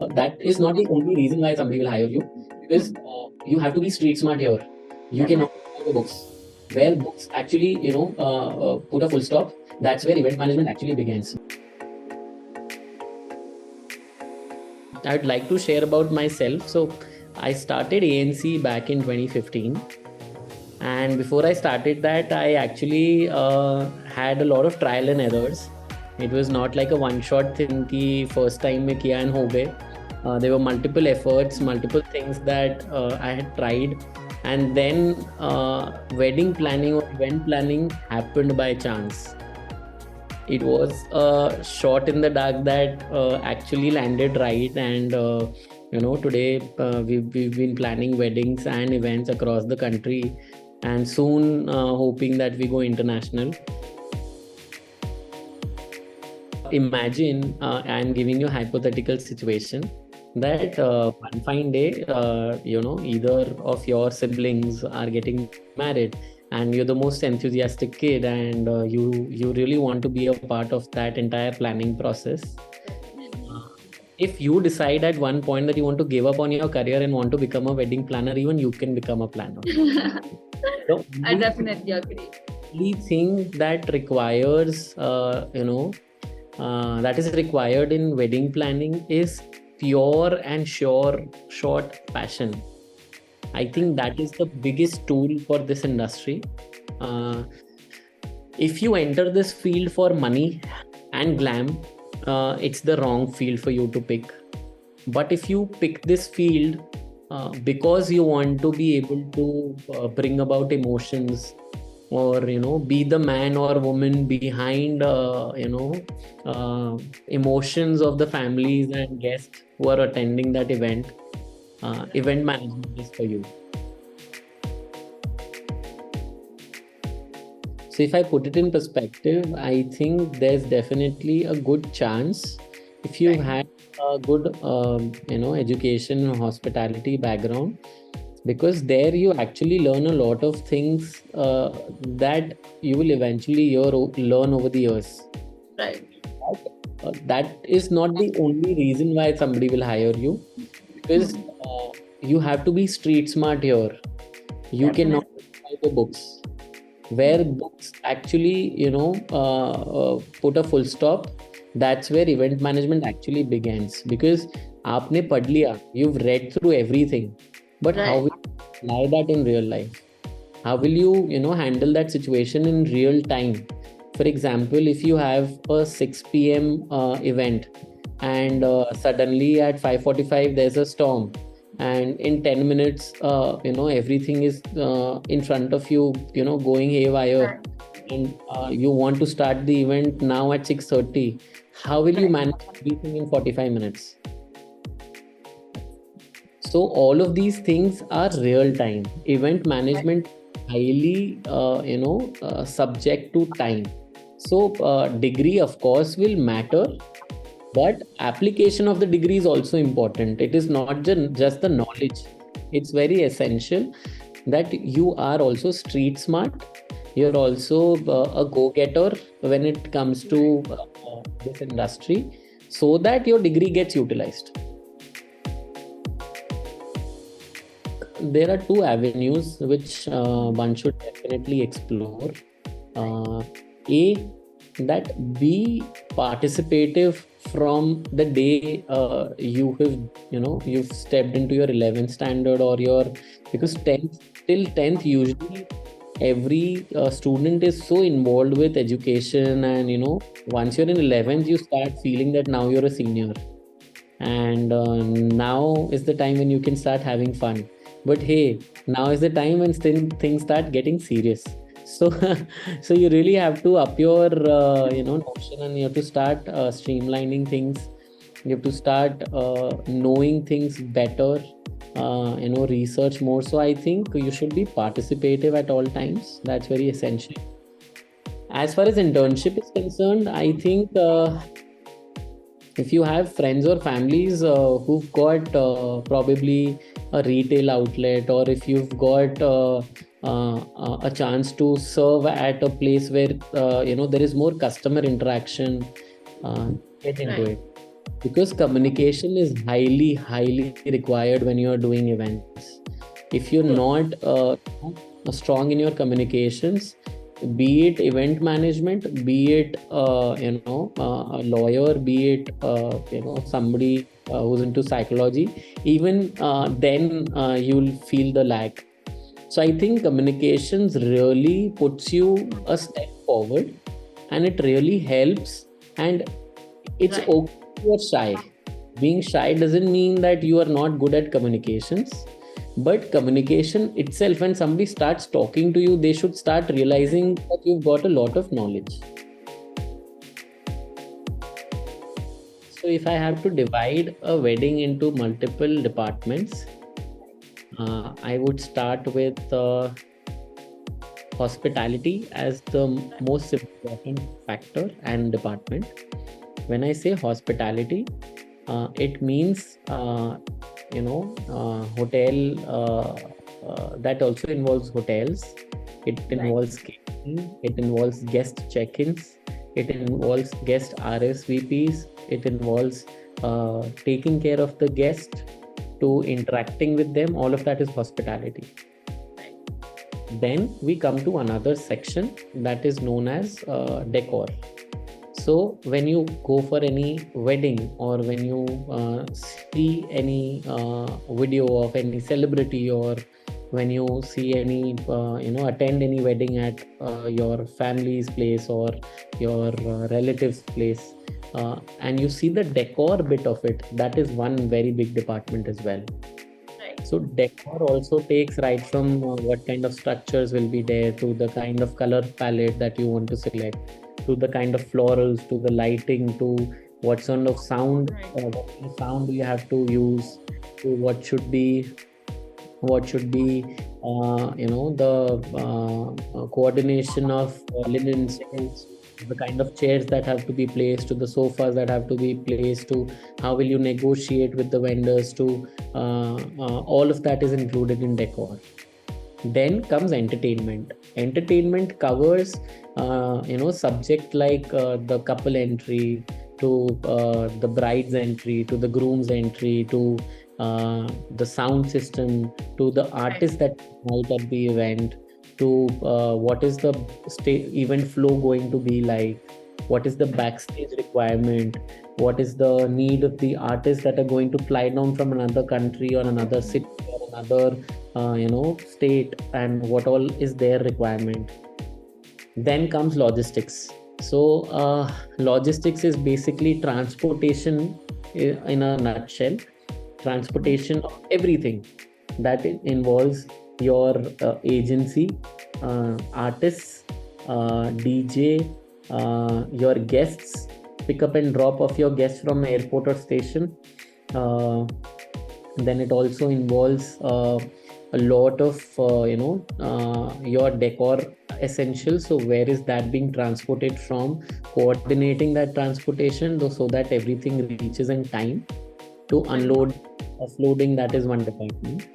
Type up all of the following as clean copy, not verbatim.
That is not the only reason why somebody will hire you, because you have to be street smart here. You cannot follow books. Where books actually, put a full stop, that's where event management actually begins. I'd like to share about myself. So I started ANC back in 2015. And before I started that, I actually had a lot of trial and errors. It was not like a one shot thing ki first time mein kiya and ho gaye. There were multiple efforts, multiple things that I had tried. And then wedding planning or event planning happened by chance. It was a shot in the dark that actually landed right. And today we've been planning weddings and events across the country, and soon hoping that we go international. Imagine I'm giving you a hypothetical situation that one fine day, either of your siblings are getting married, and you're the most enthusiastic kid, and you really want to be a part of that entire planning process. If you decide at one point that you want to give up on your career and want to become a wedding planner, even you can become a planner. I definitely agree. The thing that requires, that is required in wedding planning is pure and short passion. I think that is the biggest tool for this industry. If you enter this field for money and glam, it's the wrong field for you to pick. But if you pick this field because you want to be able to bring about emotions, or be the man or woman behind emotions of the families and guests who are attending that event, event management is for you. So if I put it in perspective, I think there's definitely a good chance if you had a good education, hospitality background, because there you actually learn a lot of things that you will eventually learn over the years. Right. That is not the only reason why somebody will hire you, because you have to be street smart here. You cannot follow the books. Where books actually, put a full stop, that's where event management actually begins. Because aapne padh liya, you've read through everything, but how will you apply that in real life? How will you, handle that situation in real time? For example, if you have a 6 p.m. Event, and suddenly at 5:45 there's a storm, and in 10 minutes everything is in front of you, going haywire, and you want to start the event now at 6:30, how will you manage everything in 45 minutes? So all of these things are real time. Event management highly subject to time. So degree of course will matter, but application of the degree is also important. It is not just the knowledge. It's very essential that you are also street smart. You're also a go-getter when it comes to this industry, so that your degree gets utilized. There are two avenues which one should definitely explore. That be participative from the day you've stepped into your 11th standard, or because 10th till 10th usually every student is so involved with education, and once you're in 11th you start feeling that now you're a senior, and now is the time when you can start having fun. But hey, now is the time when things start getting serious. So so you really have to up your notion, and you have to start streamlining things. You have to start knowing things better, research more. So I think you should be participative at all times. That's very essential. As far as internship is concerned, I think if you have friends or families who've got probably a retail outlet, or if you've got a chance to serve at a place where there is more customer interaction, get into it. Because communication is highly required when you are doing events. If you're not strong in your communications, be it event management, be it a lawyer, be it somebody who's into psychology, even then you'll feel the lag. So I think communications really puts you a step forward, and it really helps. And it's Right. okay if you're shy. Being shy doesn't mean that you are not good at communications, but communication itself, when somebody starts talking to you, they should start realizing that you've got a lot of knowledge. So if I have to divide a wedding into multiple departments, I would start with hospitality as the most important factor and department. When I say hospitality, it means hotel, that also involves hotels. It Right. involves catering, it involves guest check-ins, it involves guest RSVPs, it involves taking care of the guest to interacting with them. All of that is hospitality. Then we come to another section that is known as decor. So when you go for any wedding, or when you see any video of any celebrity, or when you see any attend any wedding at your family's place or your relative's place, and you see the decor bit of it, that is one very big department as well. Right. So decor also takes right from what kind of structures will be there, to the kind of color palette that you want to select, to the kind of florals, to the lighting, to what sort of sound, Right. what kind of sound you have to use, to what should be the coordination of linens, to the kind of chairs that have to be placed, to the sofas that have to be placed, to how will you negotiate with the vendors, to all of that is included in decor. Then comes entertainment. Entertainment covers subject like the couple entry, to the bride's entry, to the groom's entry, to the sound system, to the Right. artist that might at the event, to what is the event flow going to be like, what is the backstage requirement, what is the need of the artists that are going to fly down from another country or another city or another state, and what all is their requirement. Then comes logistics. So logistics is basically transportation in a nutshell. Transportation of everything that involves your agency, artists, DJ, your guests, pick up and drop of your guests from airport or station. uh, then it also involves a lot of your decor essentials. So where is that being transported from, coordinating that transportation so that everything reaches in time, to Right. unload, offloading, that is one department.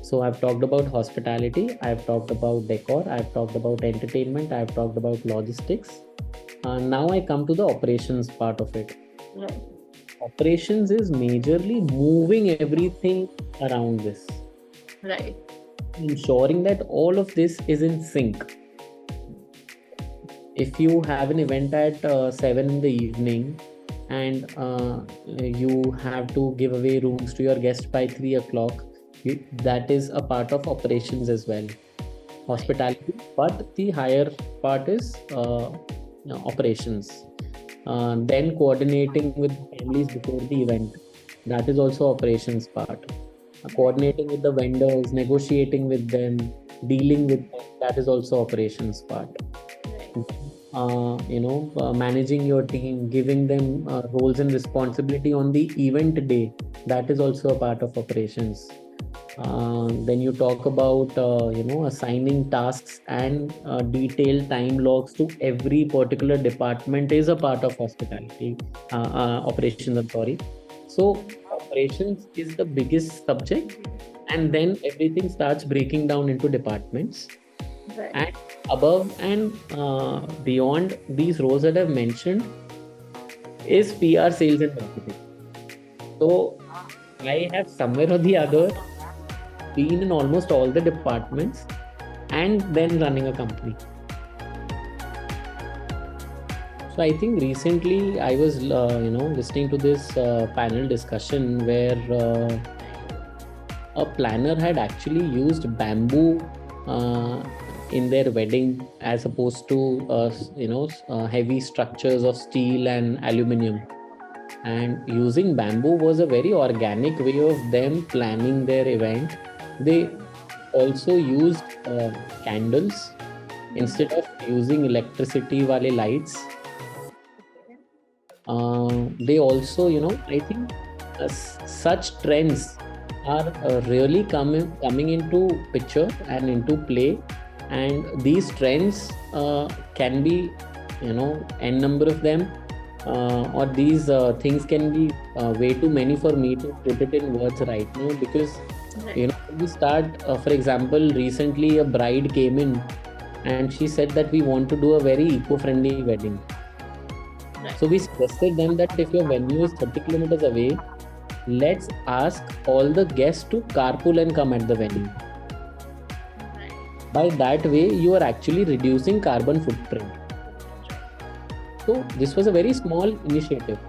So I've talked about hospitality, I've talked about decor, I've talked about entertainment, I've talked about logistics. Now I come to the operations part of it. Right. Operations is majorly moving everything around this, Right. ensuring that all of this is in sync. If you have an event at 7 in the evening, and you have to give away rooms to your guests by 3 o'clock, that is a part of operations as well. Hospitality, but the higher part is operations. Then coordinating with families before the event, that is also operations part. Coordinating with the vendors, negotiating with them, dealing with them, that is also operations part. Right. Managing your team, giving them roles and responsibility on the event day, that is also a part of operations. Then you talk about assigning tasks and detailed time logs to every particular department is a part of hospitality operations. I'm sorry. So operations is the biggest subject, and then everything starts breaking down into departments. Right. And above and beyond these roles that I've mentioned is PR, sales, and marketing. So I have somewhere or the other been in almost all the departments and then running a company. So I think recently I was, listening to this panel discussion where a planner had actually used bamboo uh, in their wedding as opposed to, heavy structures of steel and aluminum. And using bamboo was a very organic way of them planning their event. They also used candles instead of using electricity wale lights. They also, I think such trends are really coming into picture and into play, and these trends can be, n number of them, or these things can be way too many for me to put it in words right now, because when we start, for example, recently a bride came in and she said that we want to do a very eco-friendly wedding. So we suggested them that if your venue is 30 kilometers away, let's ask all the guests to carpool and come at the venue. By that way, you are actually reducing carbon footprint. So this was a very small initiative,